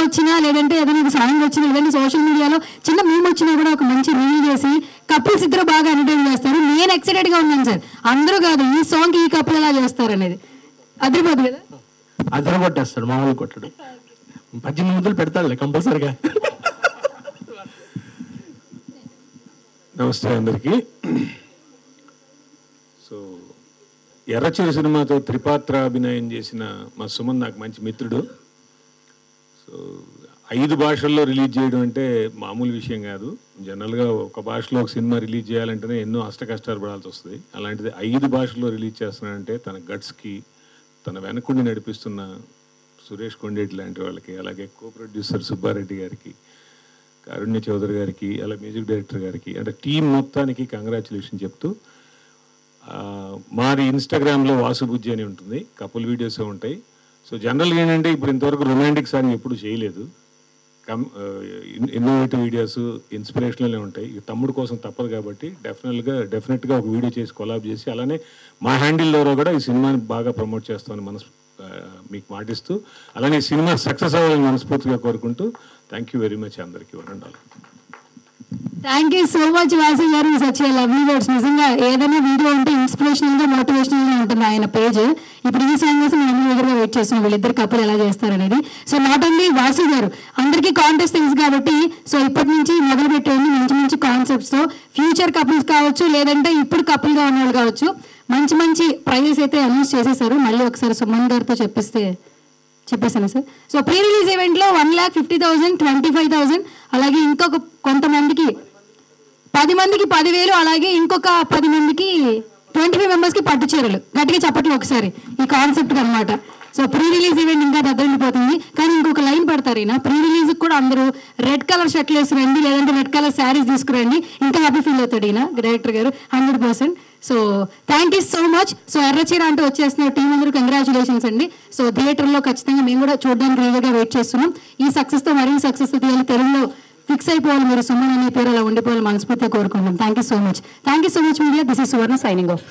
వచ్చినా లేదంటే ఏదైనా సాంగ్ వచ్చినా లేదంటే సోషల్ మీడియాలో చిన్న మీమ్ వచ్చినా కూడా ఒక మంచి రీల్ చేసి కపుల్స్ ఇద్దరు బాగా ఎంటర్టైన్ చేస్తారు. నేను ఎక్సైటెడ్గా ఉన్నాను సార్. అందరూ కాదు ఈ సాంగ్ ఈ కపుల్ ఎలా చేస్తారు అనేది అదిరిపోదు కదా. అదర కొట్టేస్తాడు మామూలు కొట్టడు. 18 ముద్దలు పెడతాడులే కంపల్సరిగా. నమస్తే అందరికీ. సో ఎర్రచీర సినిమాతో త్రిపాత్రాభినయం చేసిన మా సుమన్ నాకు మంచి మిత్రుడు. సో 5 భాషల్లో రిలీజ్ చేయడం అంటే మామూలు విషయం కాదు. జనరల్గా ఒక భాషలో ఒక సినిమా రిలీజ్ చేయాలంటేనే ఎన్నో అష్టకష్టాలు పడాల్సి వస్తుంది. అలాంటిది 5 భాషల్లో రిలీజ్ చేస్తున్నాడంటే తన గట్స్కి, తన వెనకుండి నడిపిస్తున్న సురేష్ కొండేటి లాంటి వాళ్ళకి, అలాగే కో ప్రొడ్యూసర్ సుబ్బారెడ్డి గారికి, కారుణ్య చౌదరి గారికి, అలాగే మ్యూజిక్ డైరెక్టర్ గారికి, అంటే టీం మొత్తానికి కంగ్రాచులేషన్ చెప్తూ, మాది ఇన్స్టాగ్రామ్లో వాసుబుజ్జి అని ఉంటుంది, కపుల్ వీడియోసే ఉంటాయి. సో జనరల్గా ఏంటంటే ఇప్పుడు ఇంతవరకు రొమాంటిక్ సాంగ్ ఎప్పుడు చేయలేదు. ఇన్నోవేటివ్ వీడియోస్, ఇన్స్పిరేషనల్గా ఉంటాయి. తమ్ముడు కోసం తప్పదు కాబట్టి డెఫినెట్గా ఒక వీడియో చేసి కొలాబ్ చేసి, అలానే మా హ్యాండిల్ ద్వారా కూడా ఈ సినిమాని బాగా ప్రమోట్ చేస్తామని మీకు మాటిస్తూ, అలానే ఈ సినిమా సక్సెస్ అవ్వాలని మనస్ఫూర్తిగా కోరుకుంటూ థ్యాంక్ యూ వెరీ మచ్ అందరికీ. ఉండాలి. Thank you so much Vasu గారు, సచ్ లవ్లీ వర్డ్స్. నిజంగా ఏదైనా వీడియో ఉంటే ఇన్స్పిరేషనల్గా మోటివేషనల్గా ఉంటుంది ఆయన పేజ్. ఇప్పుడు ఈ సాంగ్ కోసం మేము దగ్గరగా వెయిట్ చేస్తున్నాం వీళ్ళిద్దరు కపుల్ ఎలా చేస్తారనేది. సో నాట్ ఓన్లీ వాసు గారు, అందరికీ కాంటెస్ట్ తెలుసు కాబట్టి సో ఇప్పటి నుంచి మొదలు పెట్టేయండి మంచి మంచి కాన్సెప్ట్స్తో. ఫ్యూచర్ కపుల్స్ కావచ్చు, లేదంటే ఇప్పుడు కపుల్గా ఉన్న వాళ్ళు కావచ్చు, మంచి మంచి ప్రైజెస్ అయితే అనౌన్స్ చేసేసారు. మళ్ళీ ఒకసారి సుమన్ గారితో చెప్పేసాను సార్. సో ప్రీ రిలీజ్ ఈవెంట్లో 1,50,000, 25,000, అలాగే ఇంకొక కొంతమందికి 10 మందికి 10,000, అలాగే ఇంకొక 10 మందికి 25 మెంబర్స్కి పట్టు చీరలు. గట్టిగా చెప్పట్లు ఒకసారి ఈ కాన్సెప్ట్ అనమాట. సో ప్రీ రిలీజ్ ఈవెంట్ ఇంకా దగ్గరిపోతుంది. కానీ ఇంకొక లైన్ పెడతారు ఈయన, ప్రీ రిలీజ్కి కూడా అందరూ రెడ్ కలర్ షర్ట్లు వేసుకురండి, లేదంటే రెడ్ కలర్ శారీస్ తీసుకురండి, ఇంకా హ్యాపీ ఫీల్ అవుతాడు ఈయన డైరెక్టర్ గారు 100%. So thank you so much. So ఎర్రచీర అంటూ వచ్చేస్తున్న టీం అందరూ కంగ్రాచులేషన్స్ అండి. సో థియేటర్లో ఖచ్చితంగా మేము కూడా చూడడానికి రెడీగా వెయిట్ చేస్తున్నాం. ఈ సక్సెస్తో మరింత సక్సెస్ తీయాలి, తెలుగులో ఫిక్స్ అయిపోవాలి, మీరు సుమన్ అనే పేరు అలా ఉండిపోవాలి మనస్ఫూర్తిగా కోరుకుంటున్నాం. Thank you so much media. This is Suvarna signing off.